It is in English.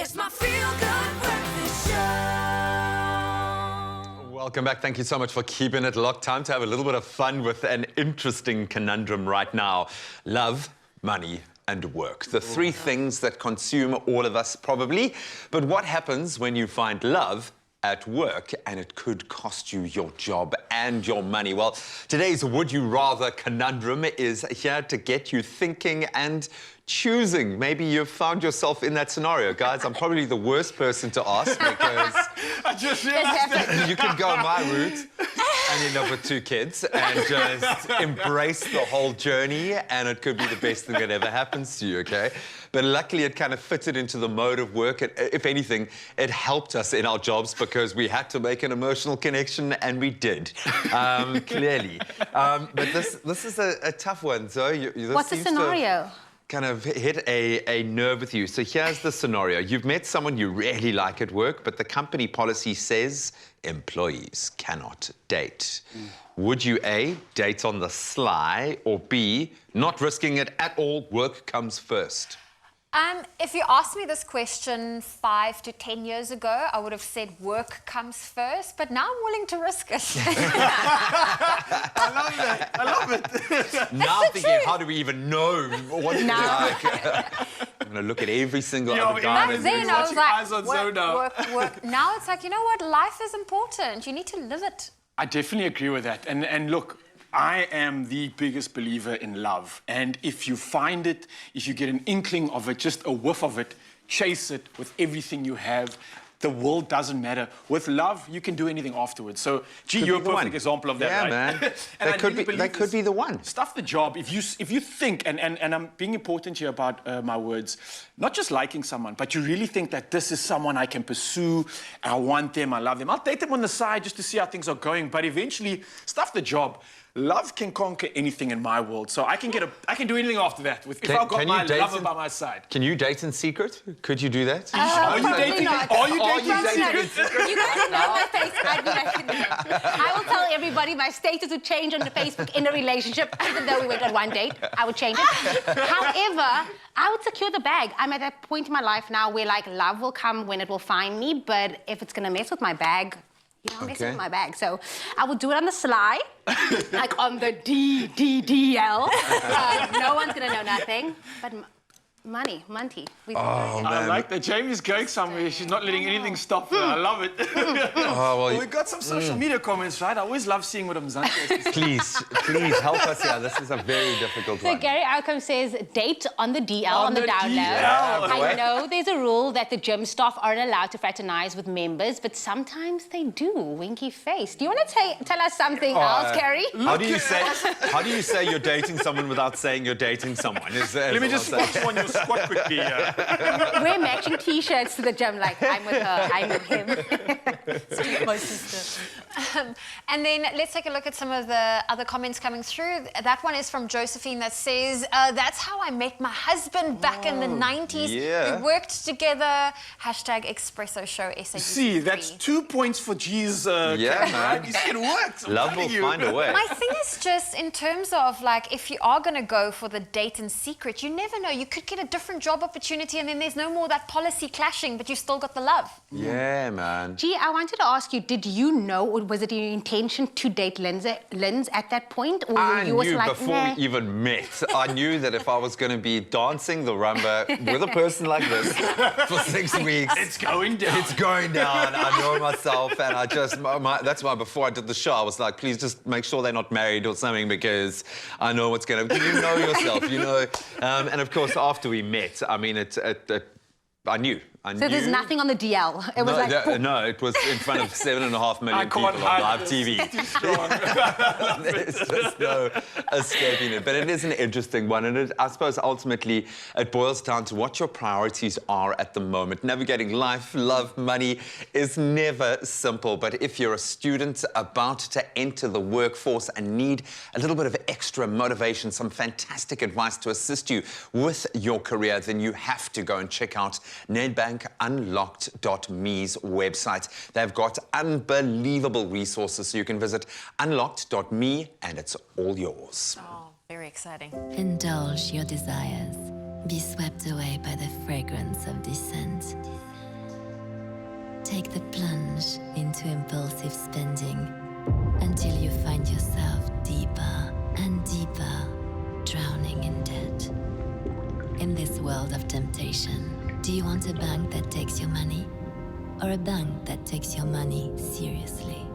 It's my feel-good breakfast show. Welcome back. Thank you so much for keeping it locked. Time to have a little bit of fun with an interesting conundrum right now. Love, money, and work. The three things that consume all of us probably. But what happens when you find love at work and it could cost you your job and your money? Well, today's Would You Rather conundrum is here to get you thinking and choosing. Maybe you've found yourself in that scenario. Guys, I'm probably the worst person to ask because I just realized that. you could go my route and end up with 2 kids and just embrace the whole journey, and it could be the best thing that ever happens to you, okay? But luckily, it kind of fitted into the mode of work. If anything, it helped us in our jobs because we had to make an emotional connection, and we did, clearly. But this is a tough one, Zoe. What's the scenario? Kind of hit a nerve with you. So here's the scenario. You've met someone you really like at work, but the company policy says employees cannot date. Would you A, date on the sly, or B, not risking it at all, work comes first? If you asked me this question 5 to 10 years ago, I would have said work comes first, but now I'm willing to risk it. I love that. I love it. Now I'm thinking, how do we even know what it's like? I'm going to look at every single other guy. Back then, I was eyes on like, Zona. work. Now it's like, you know what? Life is important. You need to live it. I definitely agree with that. And look, I am the biggest believer in love. And if you find it, if you get an inkling of it, just a whiff of it, chase it with everything you have. The world doesn't matter. With love, you can do anything afterwards. So, gee, you're a perfect example of that, yeah, right? Man. And That could be the one. Stuff the job. If you think, and I'm being important here about my words, not just liking someone, but you really think that this is someone I can pursue, I want them, I love them. I'll date them on the side just to see how things are going, but eventually, stuff the job. Love can conquer anything in my world, so I can do anything after that. If I've got my lover by my side. Can you date in secret? Could you do that? Are you dating? Are you dating in secret? You guys know my face. I'd be like, I will tell everybody my status would change on the Facebook in a relationship, even though we went on one date. I would change it. However, I would secure the bag. I'm at that point in my life now where, like, love will come when it will find me, but if it's going to mess with my bag, you know, messing with my bag. So I would do it on the sly, like on the DDDL. No one's going to know nothing. But money. I like that. Jamie's going somewhere. She's not letting anything stop her. I love it. Well, we've got some social media comments, right? I always love seeing what Mzansi has to say. Please help us here. This is a very difficult one. So Gary Outcome says, date on the DL, on the down low. I know there's a rule that the gym staff aren't allowed to fraternize with members, but sometimes they do. Winky face. Do you want to tell us something else, Gary? How do you say you're dating someone without saying you're dating someone? Let me just watch on your squat quickly. We're matching T-shirts to the gym, like, I'm with her, I'm with him. Sweet, my sister. And then let's take a look at some of the other comments coming through. That one is from Josephine that says, that's how I met my husband back in the 90s. Yeah. We worked together. Hashtag Espresso Show SABC3. See, that's 2 points for G's yeah, man. You see, it works. Love will find a way. My thing is just in terms of, like, if you are going to go for the date in secret, you never know. You could get a different job opportunity and then there's no more that policy clashing, but you've still got the love. Yeah, man. Gee, I wanted to ask you, did you know, or was it your intention to date Linz at that point? Or I you knew like, before we even met. I knew that if I was going to be dancing the rumba with a person like this for 6 weeks... It's going down. It's going down. I know myself, and I just... that's why before I did the show, I was like, please just make sure they're not married or something, because I know what's going to... You know yourself, you know. And of course, after we met, I mean, I knew. So there's nothing on the DL? It was no, it was in front of 7.5 million people on live TV. There's just no escaping it. But it is an interesting one, and I suppose ultimately it boils down to what your priorities are at the moment. Navigating life, love, money is never simple, but if you're a student about to enter the workforce and need a little bit of extra motivation, some fantastic advice to assist you with your career, then you have to go and check out Nedbank Unlocked.me's website. They've got unbelievable resources, so you can visit unlocked.me and it's all yours. Oh, very exciting. Indulge your desires. Be swept away by the fragrance of descent. take the plunge into impulsive spending until you find yourself deeper and deeper drowning in debt. In this world of temptation, do you want a bank that takes your money or a bank that takes your money seriously?